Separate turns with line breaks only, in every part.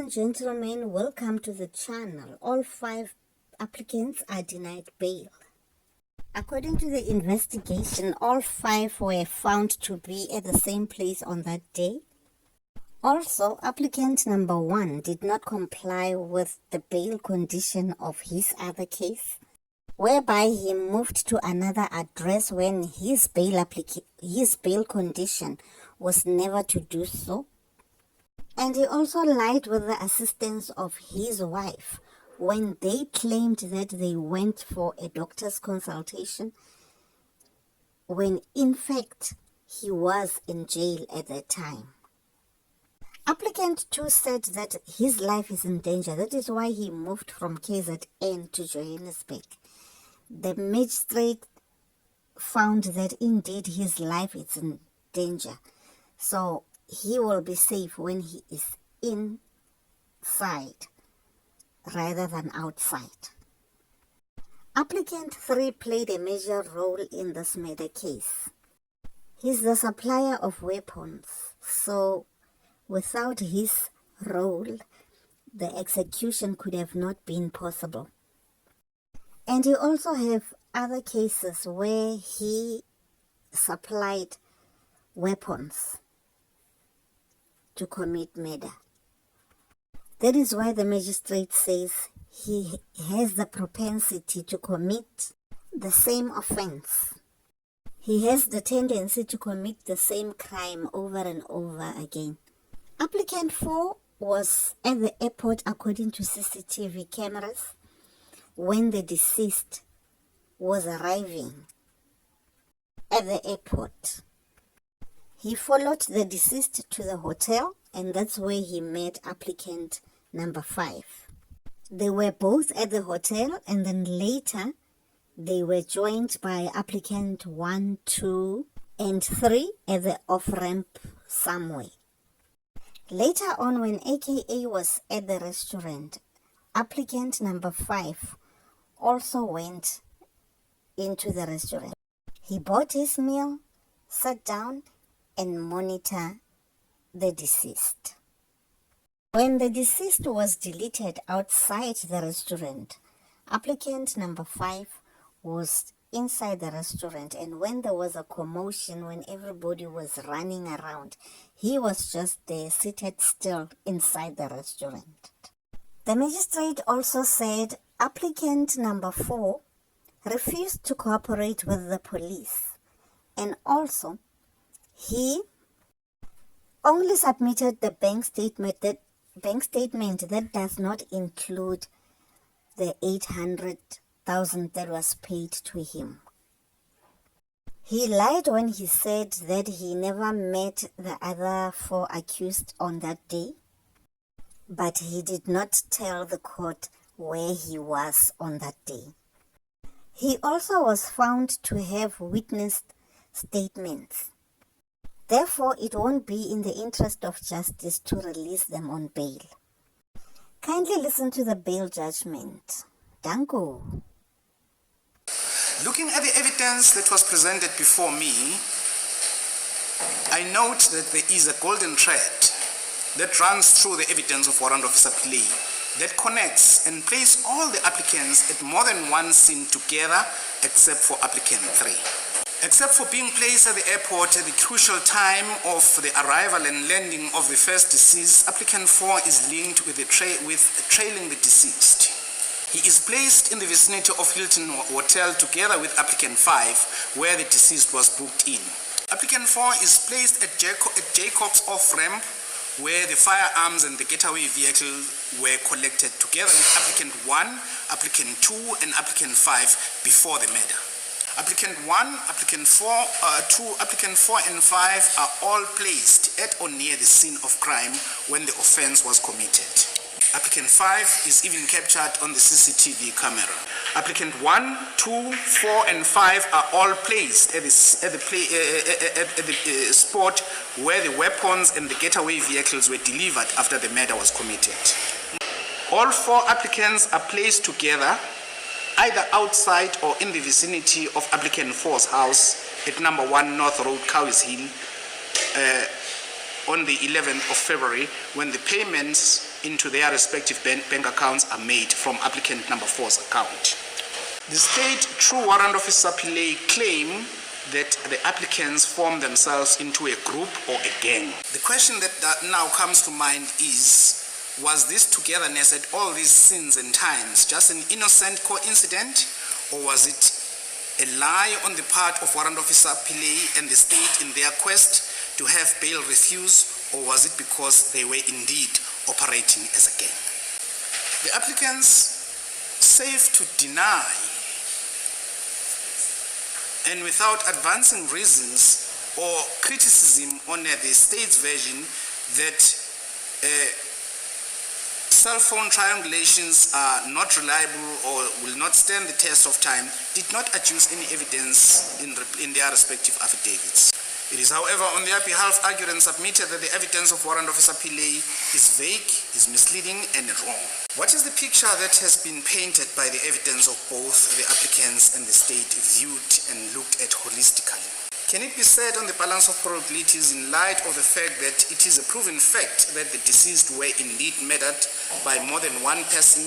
and gentlemen, welcome to the channel. All 5 applicants are denied bail. According to the investigation, all 5 were found to be at the same place on that day. Also, applicant number 1 did not comply with the bail condition of his other case, whereby he moved to another address when his bail condition was never to do so. And he also lied with the assistance of his wife when they claimed that they went for a doctor's consultation, when in fact he was in jail at that time. Applicant 2 said that his life is in danger. That is why he moved from KZN to Johannesburg. The magistrate found that indeed his life is in danger. So he will be safe when he is inside rather than outside. Applicant 3 played a major role in this murder case. He's the supplier of weapons, so without his role, the execution could have not been possible. And you also have other cases where he supplied weapons to commit murder. That is why the magistrate says he has the propensity to commit the same offense. He has the tendency to commit the same crime over and over again. Applicant 4 was at the airport according to CCTV cameras when the deceased was arriving at the airport. He followed the deceased to the hotel, and that's where he met applicant number 5. They were both at the hotel, and then later they were joined by applicant 1, 2, and 3 at the off-ramp somewhere. Later on, when AKA was at the restaurant, applicant number 5 also went into the restaurant. He bought his meal, sat down, and monitored the deceased. When the deceased was deleted outside the restaurant, applicant number 5 was inside the restaurant, and when there was a commotion, when everybody was running around, he was just there, seated still inside the restaurant. The magistrate also said applicant number 4 refused to cooperate with the police, and also he only submitted the bank statement that does not include the 800,000 that was paid to him. He lied when he said that he never met the other 4 accused on that day, but he did not tell the court where he was on that day. He also was found to have witnessed statements. Therefore, it won't be in the interest of justice to release them on bail. Kindly listen to the bail judgment. Danko.
Looking at the evidence that was presented before me, I note that there is a golden thread that runs through the evidence of Warrant Officer Pillay that connects and places all the applicants at more than one scene together except for applicant 3. Except for being placed at the airport at the crucial time of the arrival and landing of the first deceased, applicant 4 is linked with trailing the deceased. He is placed in the vicinity of Hilton Hotel together with applicant 5, where the deceased was booked in. Applicant 4 is placed at Jacob's off-ramp, where the firearms and the getaway vehicle were collected together with applicant 1, applicant 2, and applicant 5 before the murder. Applicant 1, applicant 4, applicant 4 and 5 are all placed at or near the scene of crime when the offense was committed. Applicant 5 is even captured on the CCTV camera. Applicant 1, 2, 4, and 5 are all placed at the spot where the weapons and the getaway vehicles were delivered after the murder was committed. All 4 applicants are placed together either outside or in the vicinity of applicant 4's house at number 1 North Road, Cowes Hill, on the 11th of February, when the payments into their respective bank accounts are made from applicant number 4's account. The state, through warrant officer Pillay, claim that the applicants form themselves into a group or a gang. The question that now comes to mind is, was this togetherness at all these scenes and times just an innocent coincidence, or was it a lie on the part of warrant officer Pillay and the state in their quest to have bail refused, or was it because they were indeed operating as a gang? The applicants safe to deny, and without advancing reasons or criticism on the state's version that cell phone triangulations are not reliable or will not stand the test of time, did not adduce any evidence in their respective affidavits. It is, however, on their behalf argued and submitted that the evidence of warrant officer Pillay is vague, is misleading, and wrong. What is the picture that has been painted by the evidence of both the applicants and the state viewed and looked at holistically? Can it be said on the balance of probabilities, in light of the fact that it is a proven fact that the deceased were indeed murdered by more than one person,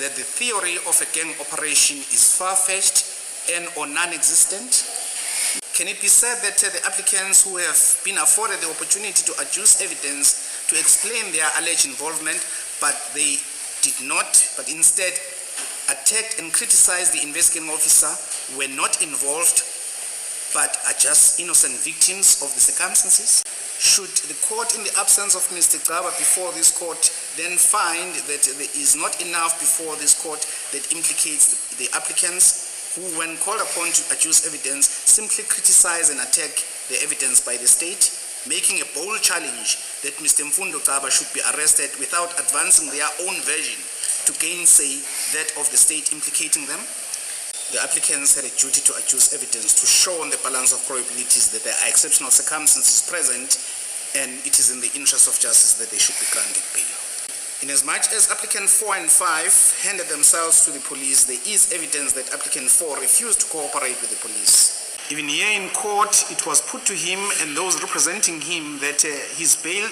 that the theory of a gang operation is far-fetched and or non-existent? Can it be said that the applicants who have been afforded the opportunity to adduce evidence to explain their alleged involvement, but they did not, but instead attacked and criticized the investigating officer, were not involved, but are just innocent victims of the circumstances? Should the court, in the absence of Mr. Gaba before this court, then find that there is not enough before this court that implicates the applicants, who, when called upon to adduce evidence, simply criticize and attack the evidence by the state, making a bold challenge that Mr. Mfundo Gaba should be arrested without advancing their own version to gainsay that of the state implicating them? The applicants had a duty to adduce evidence to show on the balance of probabilities that there are exceptional circumstances present, and it is in the interest of justice that they should be granted bail. Inasmuch as applicant 4 and 5 handed themselves to the police, there is evidence that applicant 4 refused to cooperate with the police. Even here in court, it was put to him and those representing him that his bail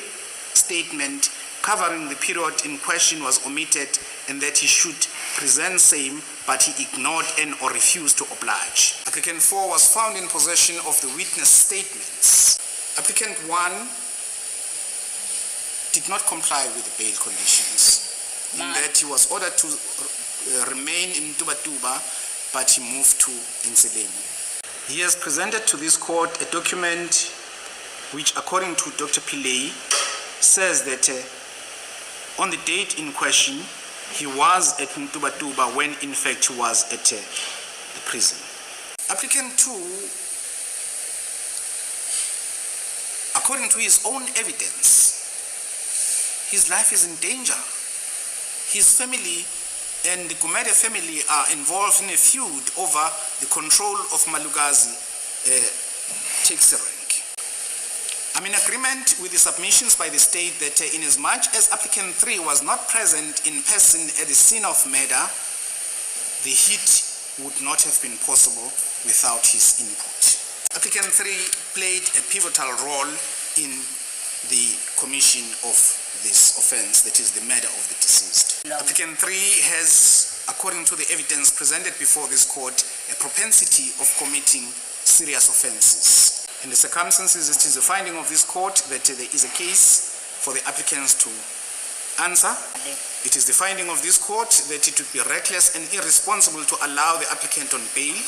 statement covering the period in question was omitted and that he should present same, but he ignored and or refused to oblige. Applicant 4 was found in possession of the witness statements. Applicant 1 did not comply with the bail conditions, in that he was ordered to remain in Tuba, but he moved to Nseleni. He has presented to this court a document which, according to Dr. Pillay, says that on the date in question, he was at Tuba when in fact he was at the prison. Applicant 2, according to his own evidence, his life is in danger. His family and the Gumede family are involved in a feud over the control of Malugazi taxi rank. I'm in agreement with the submissions by the state that inasmuch as applicant 3 was not present in person at the scene of murder, the hit would not have been possible without his input. Applicant 3 played a pivotal role in the commission of this offense, that is the murder of the deceased. Applicant 3 has, according to the evidence presented before this court, a propensity of committing serious offenses. In the circumstances, it is the finding of this court that there is a case for the applicants to answer. It is the finding of this court that it would be reckless and irresponsible to allow the applicant on bail